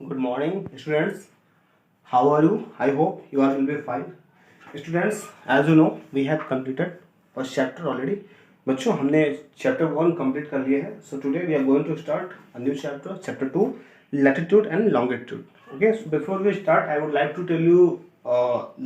Good morning, students. How are you? I hope you are will be fine. Students, as you know, we have completed first chapter already. बच्चों हमने chapter 1 complete कर लिया है. So today we are going to start a new chapter, chapter 2, latitude and longitude. Okay, so before we start, I would like to tell you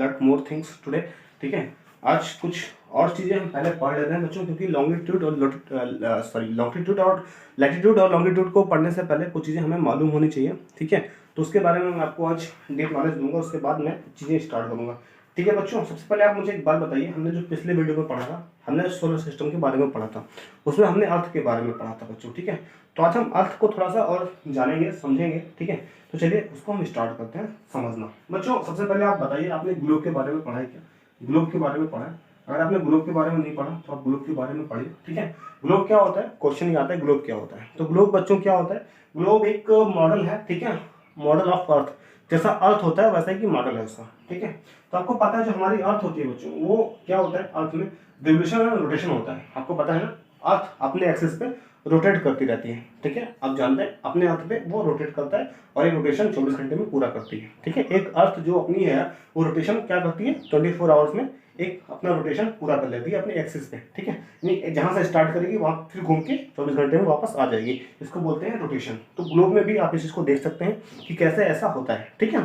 lot more things today. ठीक है, आज कुछ और चीज़ें हम पहले पढ़ लेते हैं बच्चों, क्योंकि लॉन्गिट्यूड और लॉन्गिट्यूड और लैटिट्यूड और लॉन्गिट्यूड को पढ़ने से पहले कुछ चीज़ें हमें मालूम होनी चाहिए. ठीक है, तो उसके बारे में मैं आपको आज डेट नॉलेज दूंगा, उसके बाद मैं चीज़ें स्टार्ट करूँगा. ठीक है बच्चों, सबसे पहले आप मुझे एक बात बताइए, हमने जो पिछले वीडियो में पढ़ा था, हमने सोलर सिस्टम के बारे में पढ़ा था, उसमें हमने अर्थ के बारे में पढ़ा था बच्चों. ठीक है, तो आज हम अर्थ को थोड़ा सा और जानेंगे, समझेंगे. ठीक है, तो चलिए उसको हम स्टार्ट करते हैं समझना. बच्चों सबसे पहले आप बताइए, आपने ग्लोब के बारे में पढ़ा है क्या? ग्लोब के बारे में पढ़ा है? अगर आपने ग्लोब के बारे में नहीं पढ़ा तो आप ग्लोब के बारे में पढ़िए. ठीक है, ग्लोब क्या होता है, क्वेश्चन ही आता है ग्लोब क्या होता है. तो ग्लोब बच्चों क्या होता है? ग्लोब एक मॉडल है. ठीक है, मॉडल ऑफ अर्थ, जैसा अर्थ होता है वैसा ही मॉडल है उसका. ठीक है, तो आपको पता है जो हमारी अर्थ होती है बच्चों, वो क्या होता है, अर्थ में रिवोल्यूशन और रोटेशन होता है. आपको पता है ना, अर्थ अपने एक्सिस पे रोटेट करती रहती है. ठीक है, आप जानते हैं अपने अर्थ पे वो रोटेट करता है और एक रोटेशन 24 घंटे में पूरा करती है. ठीक है, एक अर्थ जो अपनी है वो रोटेशन क्या करती है, 24 आवर्स में एक अपना रोटेशन पूरा कर लेती है अपने एक्सिस पे. ठीक है, जहां से स्टार्ट करेगी वहां फिर घूम के 24 घंटे में वापस आ जाएगी. इसको बोलते हैं रोटेशन. तो ग्लोब में भी आप इस चीज को देख सकते हैं कि कैसे ऐसा होता है. ठीक है,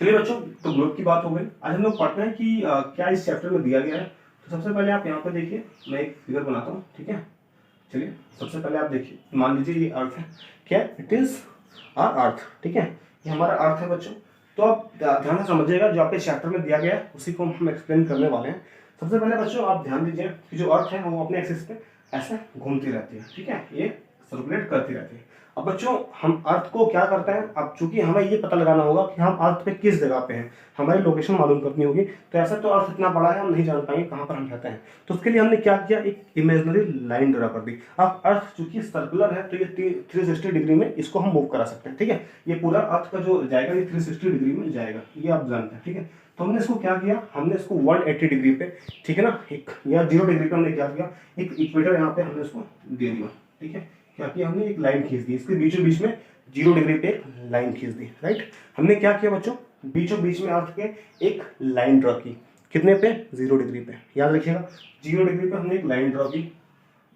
चलिए बच्चों, तो ग्लोब की बात हो गई. आज हम लोग पढ़ते हैं कि क्या इस चैप्टर में दिया गया है. तो सबसे पहले आप यहाँ पे देखिए, मैं एक फिगर बनाता हूँ. ठीक है, चलिए सबसे पहले आप देखिए, मान लीजिए ये अर्थ है. क्या? इट इज आर अर्थ. ठीक है, ये हमारा अर्थ है बच्चों. तो आप ध्यान से समझिएगा, जो आपके चैप्टर में दिया गया है उसी को हम एक्सप्लेन करने वाले हैं. सबसे पहले बच्चों आप ध्यान दीजिए कि जो अर्थ है वो अपने एक्सिस पे ऐसे घूमती रहती है. ठीक है, ये सर्कुलेट करती रहती है. अब बच्चों हम अर्थ को क्या करते हैं, अब चूंकि हमें ये पता लगाना होगा कि हम अर्थ पे किस जगह पे हैं, हमारी लोकेशन मालूम करनी होगी. तो ऐसा तो अर्थ इतना बड़ा है, हम नहीं जान पाएंगे कहाँ पर हम रहते हैं. तो उसके लिए हमने क्या किया, एक इमेजिनरी लाइन ड्रा कर दी. अब अर्थ चूंकि सर्कुलर है तो ये 360 डिग्री में इसको हम मूव करा सकते हैं. ठीक है, ये पूरा अर्थ का जो जाएगा ये 360 डिग्री में जाएगा, ये आप जानते हैं. ठीक है, तो हमने इसको क्या किया, हमने इसको 180 डिग्री पे, ठीक है ना, एक या 0 डिग्री पे हमने क्या किया, एक इक्वेटर यहाँ पे हमने इसको दे दिया. ठीक है, क्या किया हमने, एक लाइन खींच दी, इसके बीचों बीच में 0 डिग्री पे एक लाइन खींच दी. राइट, हमने क्या किया बच्चों, बीचों बीच में अर्थ के एक लाइन ड्रॉ की. कितने पे? 0 डिग्री पे. याद रखिएगा, 0 डिग्री पे हमने एक लाइन ड्रॉ की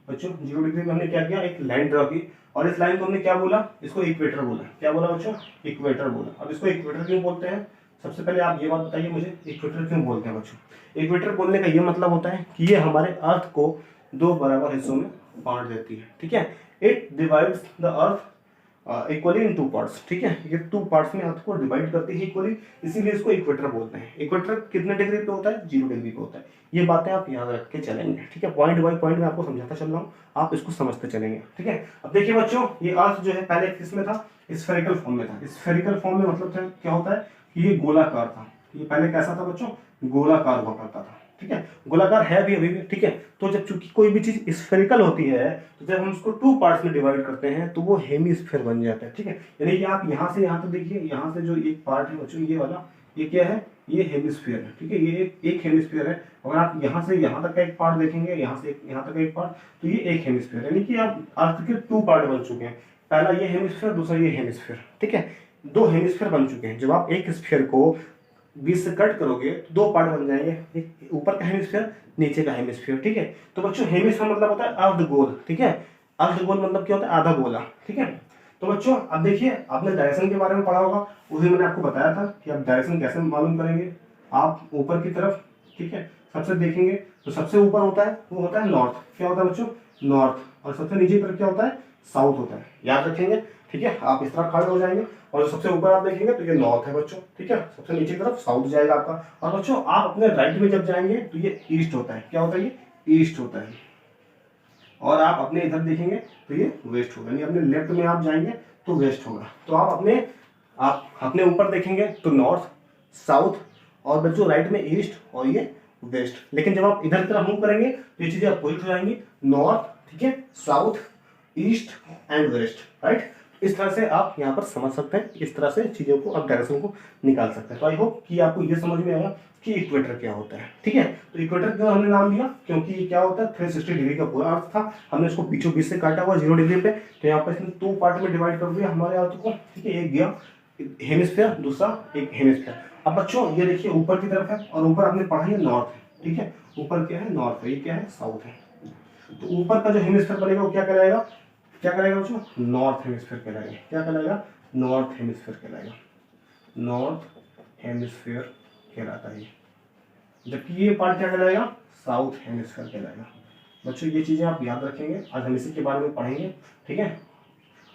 बच्चों. 0 डिग्री पे हमने क्या किया, एक लाइन ड्रॉ की. और इस लाइन को हमने क्या बोला, इसको इक्वेटर बोला. क्या बोला बच्चों? इक्वेटर बोला. अब इसको इक्वेटर क्यों बोलते हैं, सबसे पहले आप ये बात बताइए मुझे, इक्वेटर क्यों बोलते हैं बच्चों? इक्वेटर बोलने का ये मतलब होता है कि ये हमारे अर्थ को 2 बराबर हिस्सों में बांट देती है. ठीक है, it divides the earth equally in 2 parts. ठीक है, ये 2 पार्ट्स में अर्थ को डिवाइड करती है इक्वली, इसीलिए इसको इक्वेटर बोलते हैं. इक्वेटर कितने डिग्री पे होता है? 0 डिग्री पे होता है. ये बातें आप याद रख के चलेंगे. ठीक है, पॉइंट बाय पॉइंट मैं आपको समझाता चल रहा हूँ, आप इसको समझते चलेंगे. ठीक है, अब देखिए बच्चों, ये अर्थ जो है पहले किस में था, स्फेरिकल फॉर्म में था. स्फेरिकल फॉर्म में मतलब क्या होता है कि ये गोलाकार था. ये पहले कैसा था बच्चों, गोलाकार हुआ करता था. ठीक है, गोलाकार है भी अभी भी. ठीक है, तो जब चूंकि कोई भी चीज स्फेरिकल होती है तो जब हम उसको 2 पार्ट्स में डिवाइड करते हैं तो वो हेमीस्फीयर बन जाता है. ठीक है, यानी कि आप यहाँ से यहाँ तक देखिए, यहाँ से जो एक पार्ट है बच्चों ये वाला, ये क्या है, ये हेमीस्फीयर है. ठीक है, ये एक हेमीस्फीयर है. अगर आप यहाँ से यहाँ तक का एक पार्ट देखेंगे, यहाँ से यहाँ तक का एक पार्ट, तो ये एक हेमीस्फीयर, यानी कि आप अर्थ के 2 पार्ट बन चुके हैं. पहला ये हेमीस्फीयर, दूसरा ये हेमीस्फीयर. ठीक है, 2 हेमीस्फीयर बन चुके हैं. जब आप एक स्फीयर को बीच से कट करोगे तो 2 पार्ट बन जाएंगे, एक ऊपर का हेमिस्फीयर, नीचे का हेमिस्फीयर. ठीक है, तो बच्चों हेमिस्फीयर मतलब होता है अर्धगोल. ठीक है, अर्धगोल मतलब क्या होता है, आधा गोला. ठीक है, तो बच्चों अब देखिए, आपने डायरेक्शन के बारे में पढ़ा होगा, उस दिन मैंने आपको बताया था कि आप डायरेक्शन कैसे मालूम करेंगे. आप ऊपर की तरफ, ठीक है, सबसे देखेंगे तो सबसे ऊपर होता है वो होता है नॉर्थ. क्या होता है बच्चों, नॉर्थ. और सबसे नीचे की तरफ क्या होता है, साउथ होता है. याद रखेंगे. ठीक है, आप इस तरह खड़े हो जाएंगे और सबसे ऊपर आप देखेंगे तो ये नॉर्थ है बच्चों. ठीक है, सबसे नीचे की तरफ साउथ जाएगा आपका. और बच्चों आप अपने राइट में जब जाएंगे तो ये ईस्ट होता है. क्या होता है, ये ईस्ट होता है. और आप अपने इधर देखेंगे तो ये वेस्ट होगा, यानी अपने लेफ्ट में आप जाएंगे तो वेस्ट होगा. तो आप अपने ऊपर देखेंगे तो नॉर्थ, साउथ, और बच्चों राइट में ईस्ट और ये वेस्ट. लेकिन जब आप इधर की तरफ मूव करेंगे तो ये चीजें अपोजिट हो जाएंगी, नॉर्थ, ठीक है, south, east and west. Right, इस तरह से आप यहाँ पर समझ सकते हैं, इस तरह से चीज़ों को आप डायरेक्शन को निकाल सकते हैं। तो आई होप कि आपको ये समझ में आया कि इक्वेटर क्या होता है। ठीक है, तो इक्वेटर क्यों हमने नाम दिया, क्योंकि क्या होता है 360 डिग्री का पूरा अर्थ था, हमने इसको बीचों बीच से काटा हुआ 0 डिग्री पे, तो यहाँ पर इसने 2 पार्ट में डिवाइड कर दिया हमारे अर्थ को। ठीक है, एक गया हेमिस्फीयर, दूसरा एक हेमिस्फीयर। अब बच्चों ये देखिए ऊपर की तरफ है और ऊपर आपने पढ़ा है नॉर्थ है। ठीक है, ऊपर क्या है नॉर्थ है, ये क्या है साउथ है। तो ऊपर का जो हेमिस्फीयर बनेगा वो क्या कहलाएगा, क्या कहलाएगा बच्चों, नॉर्थ हेमिस्फीयर कहलाएगा। क्या कहलाएगा, नॉर्थ हेमिस्फीयर कहलाएगा, नॉर्थ हेमिस्फीयर कहलाता है। जबकि ये पार्ट क्या कहलाएगा, साउथ हेमिस्फीयर कहलाएगा। बच्चों ये चीज़ें आप याद रखेंगे, आज हम इसी के बारे में पढ़ेंगे। ठीक है,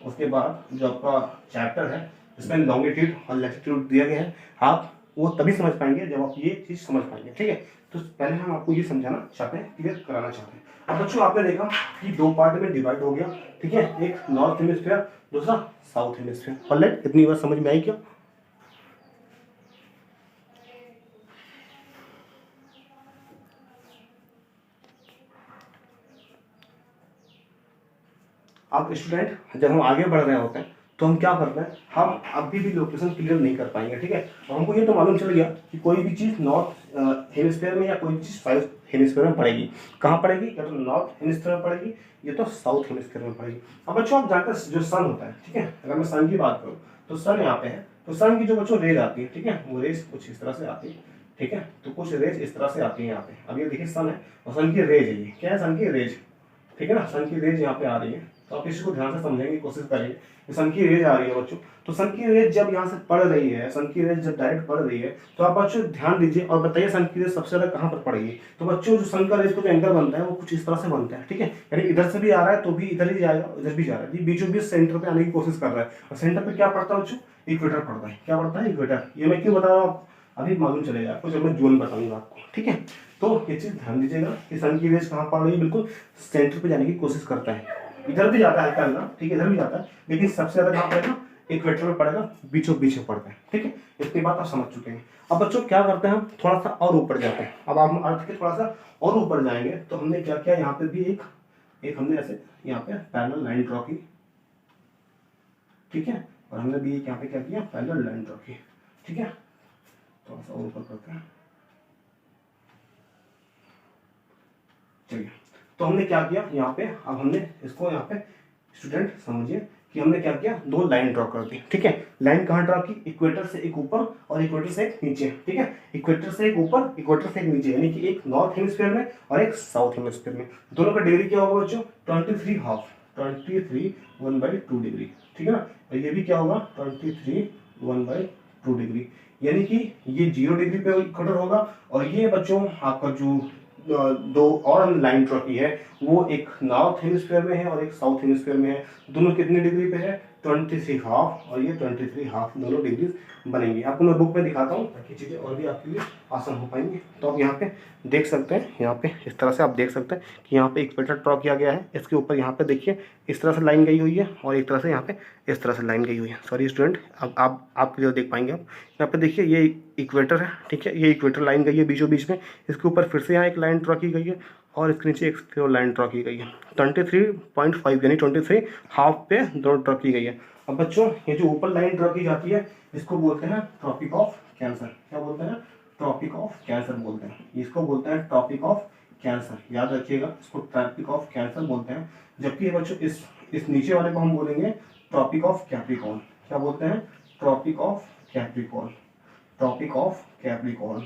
उसके बाद जो आपका चैप्टर है इसमें लॉन्गिट्यूड और लैटिट्यूड दिया गया है, आप वो तभी समझ पाएंगे जब आप ये चीज़ समझ पाएंगे। ठीक है, तो पहले हम आपको ये समझाना चाहते हैं, क्लियर कराना चाहते हैं। अब बच्चों आपने देखा कि 2 पार्ट में डिवाइड हो गया। ठीक है, एक नॉर्थ हेमिस्फीयर, दूसरा साउथ हेमिस्फीयर। ऑलराइट, इतनी बात समझ में आई क्या? आप स्टूडेंट जब हम आगे बढ़ रहे होते हैं तो हम क्या करते हैं, हम अभी भी लोकेशन क्लियर नहीं कर पाएंगे। ठीक है, तो हमको ये तो मालूम चल गया कि कोई भी चीज़ नॉर्थ हेमिस्फीयर में या कोई भी चीज़ साउथ हेमिस्फीयर में पड़ेगी। कहाँ पड़ेगी, या तो नॉर्थ हेमिस्फीयर में पड़ेगी या तो साउथ हेमिस्फीयर में पड़ेगी। अब बच्चों आप जानते हैं जो सन होता है, ठीक है, अगर मैं सन की बात करूँ तो सन यहाँ पे है, तो सन की जो बच्चों रेज आती है, ठीक है, वो रेज कुछ इस तरह से आती है। ठीक है, तो कुछ रेज इस तरह से आती है यहाँ पे। अब ये देखिए सन है और सन की रेज है, ये क्या है, सन की रेज। ठीक है ना, सन की रेज यहाँ पे आ रही है, तो आप इसको ध्यान से समझने की कोशिश करेंगे कि सन की रेज आ रही है बच्चों। तो सन की रेज जब यहाँ से पड़ रही है, सन की रेज जब डायरेक्ट पड़ रही है, तो आप बच्चों ध्यान दीजिए और बताइए सन की रेज सबसे ज्यादा कहाँ पर पड़ेगी। तो बच्चों जो सन का रेज का जो एंगल बनता है वो कुछ इस तरह से बनता है। ठीक है, यानी इधर से भी आ रहा है तो भी इधर ही जाएगा, इधर भी जा रहा है, बीचों बीच सेंटर पे आने की कोशिश कर रहा है। और सेंटर पे क्या पड़ता है बच्चों, इक्वेटर पड़ता है। क्या पड़ता है, इक्वेटर। ये मैं क्यों बता रहा हूँ अभी मालूम चलेगा आपको जब मैं जोन बताऊंगा आपको। ठीक है, तो ये चीज ध्यान दीजिएगा कि सन की रेज कहाँ पड़ रही है, बिल्कुल सेंटर पे जाने की कोशिश करता है। इधर भी जाता है हल्का हल्का, ठीक है, इधर भी जाता है, लेकिन सबसे ज्यादा कहाँ पड़ेगा, इक्वेटर में पड़ेगा, बीचों बीच में पड़ता है। ठीक है, इतनी बात आप समझ चुके हैं। अब बच्चों क्या करते हैं, हम थोड़ा सा और ऊपर जाते हैं। अब आप अर्थ के थोड़ा सा और ऊपर जाएंगे तो हमने क्या किया, यहाँ पे भी एक हमने ऐसे यहाँ पे पैरेलल लाइन ड्रॉ की। ठीक है, और हमने भी यहाँ पे क्या किया, पैरेलल लाइन ड्रॉ की। ठीक है, थोड़ा सा और ऊपर करते हैं। चलिए, तो हमने क्या किया यहाँ पे, अब हमने इसको यहाँ पे स्टूडेंट समझिए कि हमने क्या किया, 2 लाइन ड्रॉ कर दी। ठीक है, लाइन कहाँ ड्रॉ की, इक्वेटर से एक ऊपर और इक्वेटर से एक नीचे। ठीक है, इक्वेटर से एक ऊपर, इक्वेटर से एक नीचे, यानी कि एक नॉर्थ हेमिस्फीयर में और एक साउथ हेमिस्फीयर में। दोनों का डिग्री क्या होगा बच्चों, 23 हाफ, 23 1/2 डिग्री। ठीक है ना, और ये भी क्या होगा 23 1/2 डिग्री, यानी कि ये 0 डिग्री पे इक्वेटर होगा। और ये बच्चों आपका जो 2 और लाइन ड्रॉ की है वो एक नॉर्थ हेमिस्फीयर में है और एक साउथ हेमिस्फीयर में है। दोनों कितने डिग्री पे है, 23 हाफ, और ये 23 हाफ, दोनों डिग्री बनेंगी। आपको मैं बुक में दिखाता हूँ ताकि चीज़ें और भी आपके लिए आसान हो पाएंगी। तो आप यहाँ पे देख सकते हैं, यहाँ पे इस तरह से आप देख सकते हैं कि यहाँ पे इक्वेटर ड्रॉ किया गया है। इसके ऊपर यहाँ पे देखिए इस तरह से लाइन गई हुई है और एक तरह से यहाँ पे इस तरह से लाइन गई हुई है। सॉरी स्टूडेंट, अब आप क्लियर देख पाएंगे। आप यहाँ पे देखिए ये इक्वेटर है। ठीक है, ये इक्वेटर लाइन गई है बीचों बीच में, इसके ऊपर फिर से यहाँ एक लाइन ड्रॉ की गई है और इसके नीचे एक फिर लाइन ड्रॉ की गई है। 23.5 यानी 23 हाफ पे दोनों ड्रॉ की गई है। अब बच्चों ये जो ऊपर लाइन ड्रॉ की जाती है इसको बोलते हैं ट्रॉपिक ऑफ कैंसर। क्या बोलते हैं, ट्रॉपिक ऑफ कैंसर बोलते हैं। इसको बोलते हैं ट्रॉपिक ऑफ कैंसर, याद रखिएगा, इसको ट्रॉपिक ऑफ कैंसर बोलते हैं। जबकि बच्चों इस नीचे वाले को हम बोलेंगे ट्रॉपिक ऑफ कैप्रिकॉर्न। क्या बोलते हैं, tropic of Capricorn, tropic of Capricorn.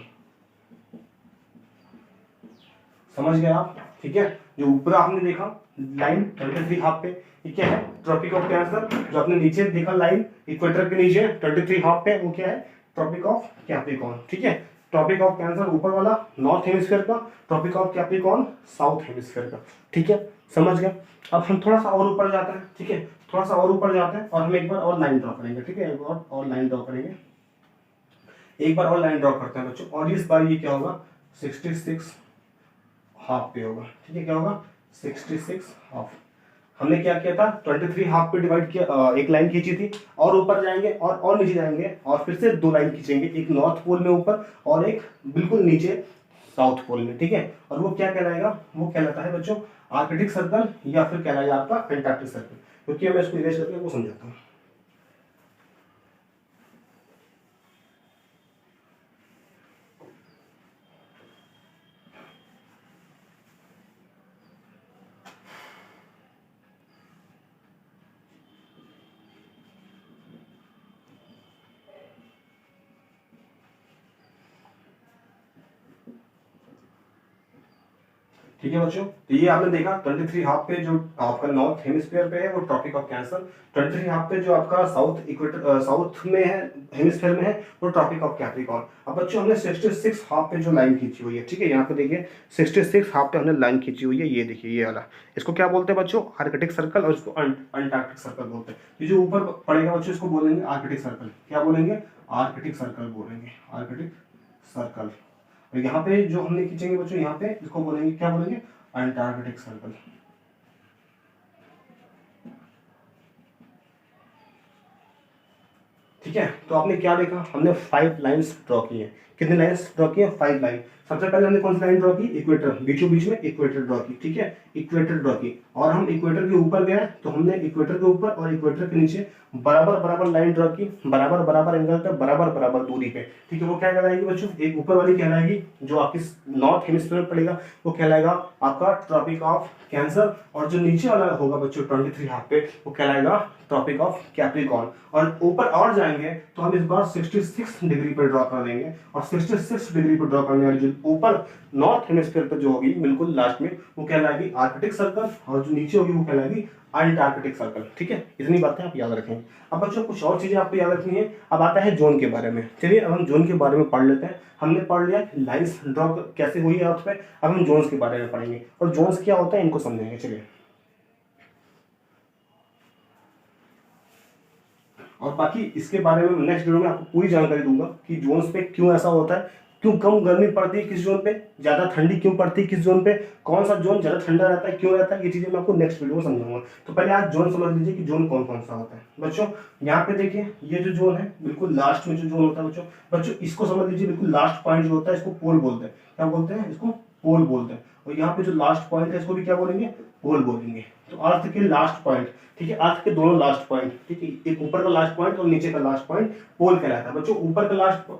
समझ गए आप। ठीक है, जो ऊपर आपने देखा लाइन 23 हाफ पे, ये क्या है, ट्रॉपिक ऑफ कैंसर। जो आपने नीचे देखा लाइन इक्वेटर के नीचे 23 हाफ पे, वो क्या है, ट्रॉपिक ऑफ कैप्रिकॉर्न। ठीक है, ट्रॉपिक ऑफ कैंसर ऊपर वाला नॉर्थ हेमिस्फीयर का, tropic of Capricorn south hemisphere का। ठीक है, समझ गए। अब हम थोड़ा सा और ऊपर जाते हैं। ठीक है, थोड़ा सा और ऊपर जाते हैं और हम एक बार और लाइन ड्रॉ करेंगे। ठीक है, एक बार और लाइन ड्रॉ करेंगे, एक बार और लाइन ड्रॉ करते हैं बच्चों। और इस बार ये क्या होगा, 66 हाफ पे होगा। ठीक है, क्या होगा, 66 हाफ। हमने क्या किया था, 23 हाफ पे डिवाइड किया, एक लाइन खींची थी। और ऊपर जाएंगे और नीचे जाएंगे और फिर से 2 लाइन खींचेंगे, एक नॉर्थ पोल में ऊपर और एक बिल्कुल नीचे साउथ पोल में। ठीक है, और वो क्या कहलाएगा, वो कहलाता है बच्चों आर्कटिक सर्कल या फिर कहलाएगा आपका एंटार्क्टिक सर्कल। क्योंकि मैं इसको इरेज करके वो समझाता हूँ। ठीक है बच्चों, तो ये आपने देखा 23 हाफ पे जो आपका नॉर्थ हेमिस्फीयर पे है वो ट्रॉपिक ऑफ कैंसर, 23 हाफ पे जो आपका साउथ इक्वेटर साउथ में है हेमिस्फीयर में है वो ट्रॉपिक ऑफ कैप्रिकॉर्न। अब बच्चों हमने 66 हाफ पे जो लाइन खींची हुई है, ठीक है, यहाँ पे देखिए 66 हाफ पे हमने लाइन खींची हुई है, ये देखिए ये वाला, इसको क्या बोलते हैं बच्चों, आर्कटिक सर्कल, और इसको अंटार्कटिक सर्कल बोलते हैं। ये जो ऊपर पड़ेगा बच्चों इसको बोलेंगे आर्कटिक सर्कल, क्या बोलेंगे, आर्कटिक सर्कल बोलेंगे, आर्कटिक सर्कल। और यहाँ पे जो हमने खींचेंगे बच्चों यहाँ पे इसको बोलेंगे, क्या बोलेंगे, अंटार्कटिक सर्कल। ठीक है, तो आपने क्या देखा, हमने 5 लाइंस ड्रॉ की है। कितनी लाइंस ड्रॉ की है, 5 लाइन। सबसे पहले हमने कौन सी लाइन ड्रॉ की, इक्वेटर, बीचों बीच में इक्वेटर ड्रॉ की, ठीक है, इक्वेटर ड्रॉ की। और हम इक्वेटर के ऊपर गए तो हमने इक्वेटर के ऊपर और इक्वेटर के नीचे बराबर बराबर लाइन ड्रॉ की, बराबर बराबर एंगल पे, बराबर बराबर दूरी पे, ठीक है। वो क्या कहलाएगी बच्चों, एक ऊपर वाली कहलाएगी जो आपकी नॉर्थ हेमिस्फीयर में पड़ेगा वो कहलाएगा आपका ट्रॉपिक ऑफ कैंसर, और जो नीचे वाला होगा बच्चों 23 हाफ पे वो कहलाएगा ट्रॉपिक ऑफ कैप्रिकॉर्न। और ऊपर और जाएंगे तो हम इस बार 66 डिग्री पर ड्रॉ कर देंगे, और 66 डिग्री पर ड्रॉ करने वाली जो ऊपर नॉर्थ हेमिस्फीयर पर जो होगी बिल्कुल लास्ट में वो कहलाएगी आर्कटिक सर्कल, और जो नीचे होगी वो कहलाएगी अंटार्कटिक सर्कल। ठीक है, इतनी बातें आप याद रखेंगे। अब बच्चों कुछ और चीजें आपको याद रखनी है। अब आता है जोन के बारे में। चलिए अब हम जोन के बारे में पढ़ लेते हैं। हमने पढ़ लिया लाइंस ड्रॉ कैसे हुई है अर्थ पे, अब हम जोन्स के बारे में पढ़ेंगे और जोन्स क्या होता है इनको समझेंगे। चलिए, और बाकी इसके बारे में नेक्स्ट वीडियो में आपको पूरी जानकारी दूंगा कि जोन्स पे क्यों ऐसा होता है, क्यों कम गर्मी पड़ती है किस जोन पे, ज्यादा ठंडी क्यों पड़ती है किस जोन पे, कौन सा जोन ज्यादा ठंडा रहता है क्यों रहता है, ये चीजें मैं आपको नेक्स्ट वीडियो में समझाऊंगा। तो पहले आज जोन समझ लीजिए कि जोन कौन कौन सा होता है। बच्चों यहाँ पे देखिए ये जो जोन है बिल्कुल लास्ट में जो जोन होता है बच्चों, बच्चों इसको समझ लीजिए बिल्कुल लास्ट पॉइंट जो होता है इसको पोल बोलते हैं। क्या बोलते हैं, इसको पोल बोलते हैं। और यहाँ पे जो लास्ट पॉइंट है इसको भी क्या बोलेंगे, पोल बोलेंगे। तो अर्थ के लास्ट पॉइंट, ठीक है, अर्थ के दोनों लास्ट पॉइंट, ठीक है, एक ऊपर का लास्ट पॉइंट और नीचे का लास्ट पॉइंट पोल कहलाता है। बच्चों ऊपर का लास्ट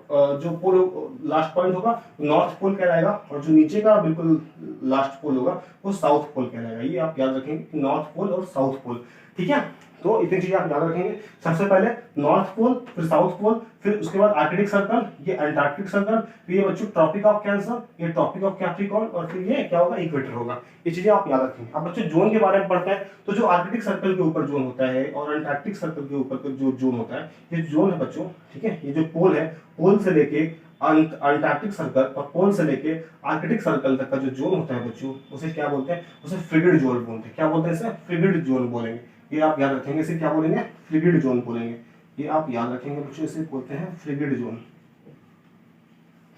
जो पोल लास्ट पॉइंट होगा नॉर्थ पोल कहलाएगा, और जो नीचे का बिल्कुल लास्ट पोल होगा वो साउथ पोल कहलाएगा। ये आप याद रखेंगे, नॉर्थ पोल और साउथ पोल। ठीक है, तो इतनी चीजें आप याद रखेंगे। सबसे पहले नॉर्थ पोल, फिर साउथ पोल, फिर उसके बाद आर्कटिक सर्कल, ये अंटार्कटिक सर्कल, फिर ये बच्चों ट्रॉपिक ऑफ कैंसर, ये ट्रॉपिक ऑफ कैप्रिकॉर्न, और फिर ये क्या होगा, इक्वेटर होगा। ये चीजें आप याद रखेंगे। अब बच्चों जोन के बारे में पढ़ते हैं तो जो आर्कटिक सर्कल के ऊपर जोन होता है और अंटार्कटिक सर्कल के ऊपर जो जोन होता है, ये जोन है बच्चों, ठीक है, ये जो पोल है, पोल से लेके अंटार्कटिक सर्कल और पोल से लेके आर्कटिक सर्कल तक का जो जोन होता है बच्चों, उसे क्या बोलते हैं, उसे फ्रिगेड जोन बोलते हैं। क्या बोलते हैं, इसे फ्रिगेड जोन बोलेंगे। ये आप याद रखेंगे, इसे क्या बोलेंगे, फ्रिगेड जोन बोलेंगे। ये आप याद रखेंगे बच्चों, इसे बोलते हैं फ्रिगेड जोन।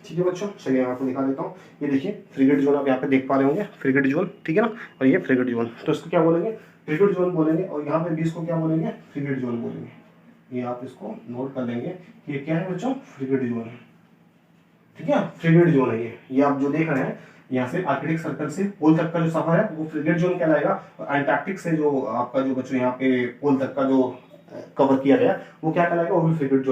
ठीक है बच्चों, चलिए मैं आपको दिखा देता हूँ। ये देखिए फ्रिगेड जोन आप यहाँ पे देख पा रहे होंगे, फ्रिगेड जोन, ठीक है ना, और ये फ्रिगेड जोन, तो इसको क्या बोलेंगे, फ्रिगेड जोन बोलेंगे। और यहाँ पे भी इसको क्या बोलेंगे, फ्रिगेड जोन बोलेंगे। ये आप इसको नोट कर लेंगे, ये क्या है बच्चों, फ्रिगेड जोन है। ठीक है, फ्रिगेड जोन है ये आप जो देख रहे हैं, यहाँ से आर्कटिक सर्कल से पोल तक का जो सफर है वो फ्रिगेड जोन कहलाएगा, और अंटार्कटिक से जो आपका जो बच्चों यहाँ पे पोल तक का जो कवर किया गया वो क्या कहलाएगा, वो भी फ्रिगेड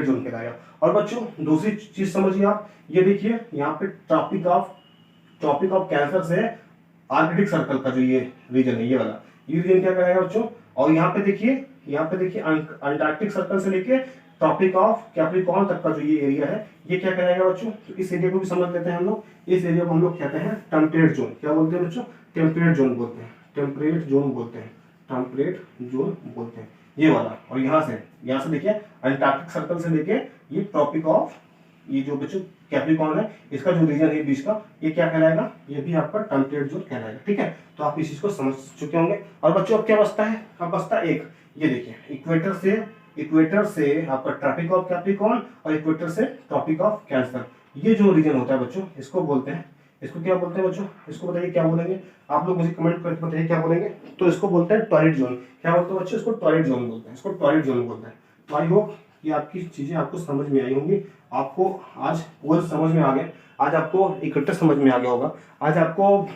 जोन कहलाएगा। और बच्चों दूसरी चीज समझिए आप, ये देखिए यहाँ पे ट्रॉपिक ऑफ कैंसर से आर्कटिक सर्कल का जो ये रीजन है, ये वाला ये रीजन क्या कहलाएगा बच्चों। और यहाँ पे देखिए अंटार्कटिक सर्कल से लेके ट्रॉपिक ऑफ कैप्रिकॉर्न तक का जो ये एरिया है ये क्या कहलाएगा बच्चों। तो इस एरिया को भी समझ लेते हैं हम लोग। इस एरिया को हम लोग कहते हैं टेम्परेट जोन। क्या बोलते हैं बच्चों, टेम्परेट जोन बोलते हैं, टेम्परेट जोन बोलते हैं, टेम्परेट जोन बोलते हैं ये वाला। और यहाँ से देखिए अंटार्कटिक सर्कल से लेके ये ट्रॉपिक ऑफ ये जो बच्चों कैप्रिकॉर्न है इसका जो रीजन है बीच का, ये क्या कहलाएगा, ये भी आपका टेम्परेट जोन कहलाएगा। ठीक है, तो आप इस चीज को समझ चुके होंगे। और बच्चों अब क्या बचता है, अब बचता है एक, ये देखिए इक्वेटर से आपका ट्रॉपिक ऑफ कैप्रिकॉर्न और इक्वेटर से ट्रॉपिक ऑफ कैंसर, ये जो रीजन होता है बच्चों इसको बोलते हैं, इसको क्या बोलते हैं बच्चों, इसको बताइए क्या बोलेंगे आप लोग, मुझे कमेंट करके बताइए क्या बोलेंगे। तो इसको बोलते हैं टॉयलेट जोन। क्या बोलते हैं बच्चों, इसको टॉयलेट जोन बोलते हैं, इसको टॉयलेट जोन बोलते हैं। तो आई होप कि आपकी चीजें आपको समझ में आई होंगी। आपको आज पोल समझ में आ गए, आज आपको इक्वेटर समझ में आ गया होगा, आज आपको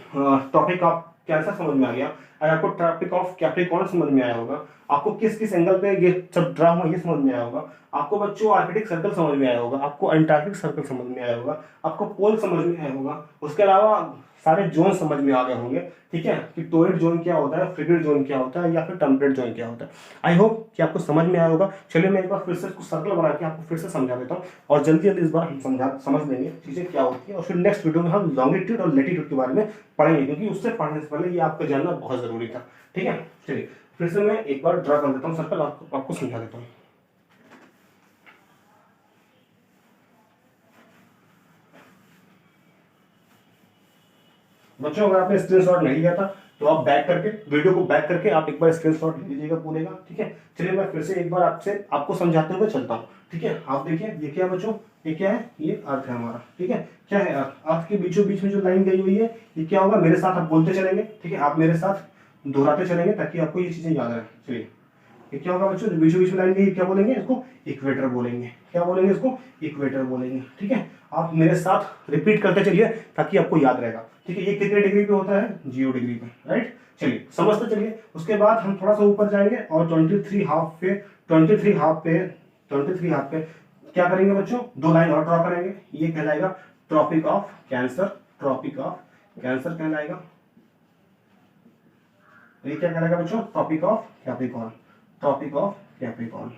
टॉपिक ऑफ कैंसर समझ में आ गया, आज आपको ट्रॉपिक ऑफ कैप्रिकॉर्न समझ में आया होगा, आपको किस किस एंगल पे ये सब ड्रा हुआ ये समझ में आया होगा, आपको बच्चों आर्कटिक सर्कल समझ में आया होगा, आपको अंटार्कटिक सर्कल समझ में आया होगा, आपको पोल समझ में आया होगा। उसके अलावा सारे जोन समझ में आ गए होंगे, ठीक है, कि टॉररिड जोन क्या होता है, फ्रिगेट जोन क्या होता है, या फिर टेम्परेट जोन क्या होता है। आई होप कि आपको समझ में आया होगा। चलिए मैं एक बार फिर से इसको सर्कल बना के आपको फिर से समझा देता हूँ, और जल्दी जल्दी इस बार हम समझ लेंगे चीज़ें क्या होती है, और फिर नेक्स्ट वीडियो में हम लॉन्गिट्यूड और लेटीट्यूड के बारे में पढ़ेंगे, क्योंकि उससे पढ़ने से पहले ये आपको जानना बहुत जरूरी था। ठीक है, चलिए फिर से मैं एक बार ड्रा कर देता हूँ सर्कल, आपको समझा देता हूँ। बच्चों अगर आपने स्क्रीनशॉट नहीं लिया था तो आप बैक करके वीडियो को बैक करके आप एक बार स्क्रीनशॉट ले लीजिएगा पूरे का। ठीक है, चलिए मैं फिर से एक बार आपको समझाते हुए चलता हूँ। ठीक है, आप देखिए ये क्या है बच्चों, ये क्या है, ये अर्थ है हमारा। ठीक है, क्या है अर्थ, अर्थ के बीचों बीच में जो लाइन गई हुई है, ये क्या होगा, मेरे साथ आप बोलते चलेंगे। ठीक है, आप मेरे साथ दोहराते चलेंगे ताकि आपको ये चीजें याद रहे। चलिए ये क्या होगा बच्चों, बीचों बीच में लाइन गई, क्या बोलेंगे इसको, इक्वेटर बोलेंगे। क्या बोलेंगे इसको, इक्वेटर बोलेंगे। ठीक है, आप मेरे साथ रिपीट करते चलिए ताकि आपको याद रहेगा। ठीक है, ये कितने डिग्री पे होता है, 0 डिग्री पे, राइट। चलिए समझते चलिए, उसके बाद हम थोड़ा सा ऊपर जाएंगे और 23 हाफ पे 23 हाफ पे 23 हाफ पे क्या करेंगे बच्चों, 2 लाइन और ड्रॉ करेंगे। ये कहलाएगा tropic of Cancer, tropic of Cancer कहलाएगा। ये क्या कहलाएगा बच्चों, tropic of Capricorn, tropic of Capricorn.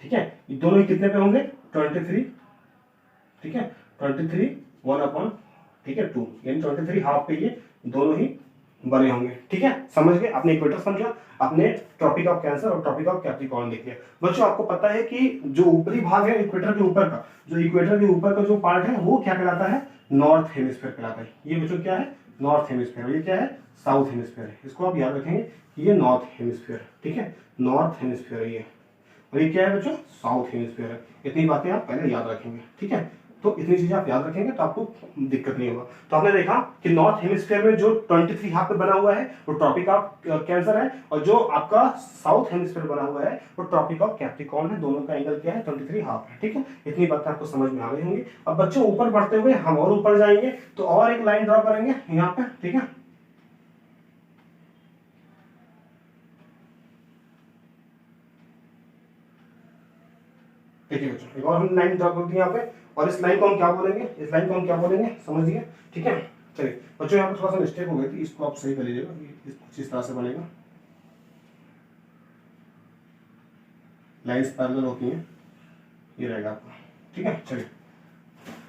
ठीक है, ये दोनों ही कितने पे होंगे, 23। ठीक है, 23 1 अपॉन, ठीक है 2, यानी 23 हाफ पे ये दोनों ही बने होंगे। ठीक है, समझ गए, आपने इक्वेटर समझा, आपने ट्रॉपिक ऑफ कैंसर और ट्रॉपिक ऑफ कैप्रिकॉर्न देख लिया। बच्चों आपको पता है कि जो ऊपरी भाग है इक्वेटर के ऊपर का, जो इक्वेटर के ऊपर का जो पार्ट है वो क्या कहलाता है, नॉर्थ हेमिस्फीयर कहलाता है। ये बच्चों क्या है, नॉर्थ हेमिस्फीयर। ये क्या है, साउथ हेमिस्फीयर है। इसको आप याद रखेंगे कि ये नॉर्थ हेमिस्फीयर। ठीक है, नॉर्थ हेमिस्फीयर है ये, और ये क्या है बच्चों, साउथ हेमिस्फीयर है। इतनी बातें आप पहले याद रखेंगे। ठीक है, तो इतनी चीजें आप याद रखेंगे तो आपको दिक्कत नहीं होगा। तो आपने देखा कि नॉर्थ हेमिस्फीयर में जो 23 हाफ पे बना हुआ है वो ट्रॉपिक ऑफ कैंसर है, और जो आपका साउथ हेमिस्फीयर बना हुआ है वो ट्रॉपिक ऑफ कैप्रिकॉर्न है। दोनों का एंगल क्या है, 23 हाफ है। ठीक है, इतनी बातें आपको समझ में आ गई होंगी। अब बच्चों ऊपर बढ़ते हुए हम और ऊपर जाएंगे तो और एक लाइन ड्रॉ करेंगे यहाँ पे। ठीक है, देखिए बच्चों एक और हम लाइन ड्रॉ कर दी यहाँ पे, और इस लाइन को हम क्या बोलेंगे, इस लाइन को हम क्या बोलेंगे, समझिए। ठीक है, चलिए बच्चों यहाँ पे थोड़ा सा मिस्टेक हो गई थी, इसको आप सही कर लीजिएगा। कुछ इस तरह से बनेगा, लाइंस पैरेलल होती हैं, ये रहेगा आपका। ठीक है, चलिए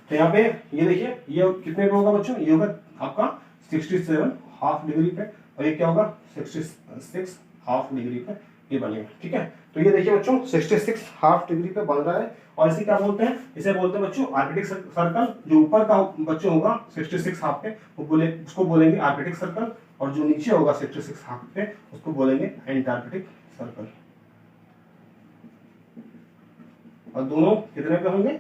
तो यहाँ पे ये देखिए, ये कितने पे होगा बच्चों, ये होगा आपका 67 हाफ डिग्री पे, और ये क्या होगा 66 हाफ डिग्री पे ये बनेगा। ठीक है, तो ये देखिए बच्चों 66 हाफ डिग्री पे बन रहा है, और इसे क्या बोलते हैं, इसे बोलते हैं बच्चों आर्कटिक सर्कल। जो ऊपर का बच्चों होगा 66 हाफ पे उसको बोलेंगे आर्कटिक सर्कल, और जो नीचे होगा 66 हाफ पे उसको बोलेंगे एंटार्कटिक सर्कल। और दोनों कितने पे होंगे,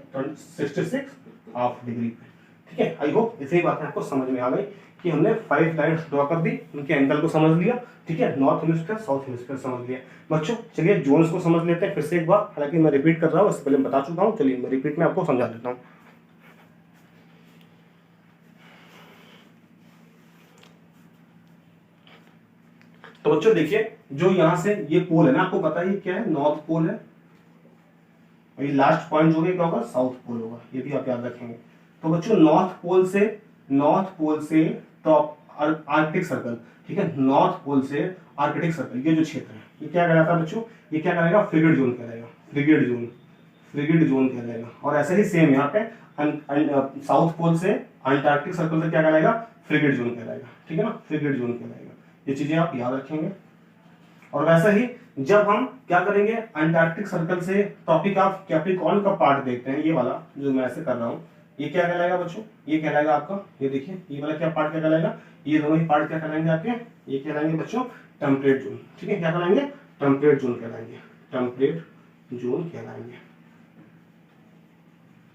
66 हाफ डिग्री पे। ठीक है, आई होप इसी बात आपको समझ में आ गई कि हमने 5 लाइन्स ड्रॉ कर दी, उनके एंगल को समझ लिया। ठीक है, नॉर्थ हेमिस्फीयर साउथ हेमिस्फीयर समझ लिया। बच्चों चलिए जोन्स को समझ लेते हैं फिर से एक बार, हालांकि मैं रिपीट कर रहा हूँ, इससे पहले बता चुका हूँ। चलिए मैं रिपीट में आपको समझा देता हूँ। तो बच्चों देखिए, जो यहाँ से ये पोल है ना, आपको पता है ये क्या है, नॉर्थ पोल है, और ये लास्ट पॉइंट जो है क्या होगा, साउथ पोल होगा। ये भी आप याद रखेंगे। तो बच्चों नॉर्थ पोल से टॉप आर्कटिक सर्कल, ठीक है, नॉर्थ पोल से आर्कटिक सर्कल, ये जो क्षेत्र है ये क्या कहलाता है बच्चों, ये क्या कहलाएगा, फ्रिगेट जोन कहलाएगा, फ्रिगेट जोन, फ्रिगेट जोन कहलाएगा। और ऐसे ही सेम यहाँ पे साउथ पोल से अंटार्कटिक सर्कल से क्या कहलाएगा, फ्रिगेट जोन कहलाएगा। ठीक है ना, फ्रिगेट जोन कहलाएगा। ये चीजें आप याद रखेंगे। और वैसे ही जब हम क्या करेंगे, अंटार्कटिक सर्कल से टॉपिक ऑफ कैप्रिकॉर्न का पार्ट देखते हैं, ये वाला जो मैं ऐसे कर रहा हूँ, ये क्या कहलाएगा बच्चों, ये कहलाएगा आपका, ये देखिए ये वाला क्या पार्ट क्या कहलाएगा, ये दोनों ही पार्ट क्या कहलाएंगे आपके, ये कहलाएंगे बच्चों टेम्परेट जोन। ठीक है, क्या कहलाएंगे, टेम्परेट जोन कहलाएंगे, टेम्परेट जोन कहलाएंगे।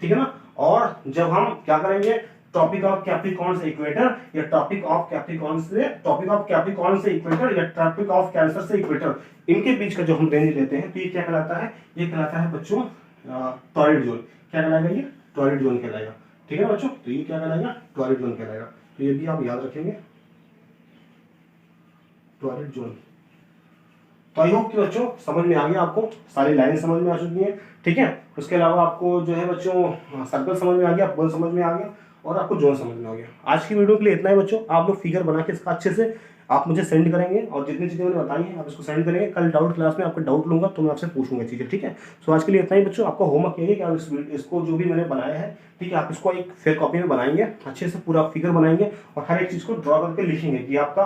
ठीक है ना। और जब हम क्या करेंगे, टॉपिक ऑफ कैप्रिकॉर्न से इक्वेटर, या टॉपिक ऑफ कैप्रिकॉर्न से इक्वेटर, या टॉपिक ऑफ कैंसर से इक्वेटर, इनके बीच का जो हम रेंज लेते हैं तो ये क्या कहलाता है, ये कहलाता है बच्चों टॉररिड जोन। क्या कहलाएगा, ये टॉररिड जोन कहलाएगा। ठीक है बच्चों, तो ये क्या कहलाएगा, टॉररिड जोन कहलाएगा। तो ये भी आप याद रखेंगे, टॉररिड जोन। तो आई होप कि बच्चों समझ में आ गया, आपको सारी लाइन समझ में आ चुकी है, ठीक है। उसके अलावा आपको जो है बच्चों सर्कल समझ में आ गया, बल समझ में आ गया, और आपको जोन समझ में आ गया। आज की वीडियो के लिए इतना ही बच्चों। आप लोग फिगर बना के इसका अच्छे से आप मुझे सेंड करेंगे, और जितनी चीज़ें मैंने बताई हैं आप इसको सेंड करेंगे। कल डाउट क्लास में आपका डाउट लूंगा तो मैं आपसे पूछूंगा चीज़ें, ठीक है। सो आज के लिए इतना ही बच्चों। आपका होमवर्क ये है कि आप इसको जो भी मैंने बनाया है, ठीक है, आप इसको एक फेयर कॉपी में बनाएंगे, अच्छे से पूरा फिगर बनाएंगे, और हर एक चीज़ को ड्रॉ करके लिखेंगे कि आपका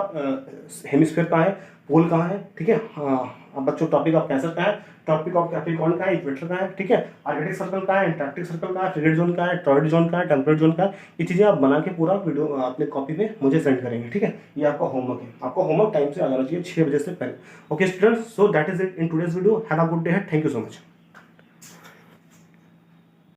हेमिस्फीयर कहाँ है, पोल कहाँ है, ठीक है। अब बच्चों टॉपिक ऑफ कैंसर कहाँ है, टॉपिक ऑफ कैप्रिकॉर्न कहाँ है, इक्वेटर कहाँ है, ठीक है, आर्कटिक सर्कल कहाँ है, एंटार्क्टिक सर्कल कहाँ है, फ्रिगेट जोन कहाँ है, टॉर्रिड जोन कहाँ है, टेम्परेट जोन कहाँ है। ये चीज़ें आप बना के पूरा वीडियो अपने कॉपी में मुझे सेंड करेंगे, ठीक है। ये आपका होमवर्क है। आपका होमवर्क टाइम से आ जाना चाहिए 6 बजे से पहले। Okay students, so that is it in today's video. Have a good day. Thank you so much.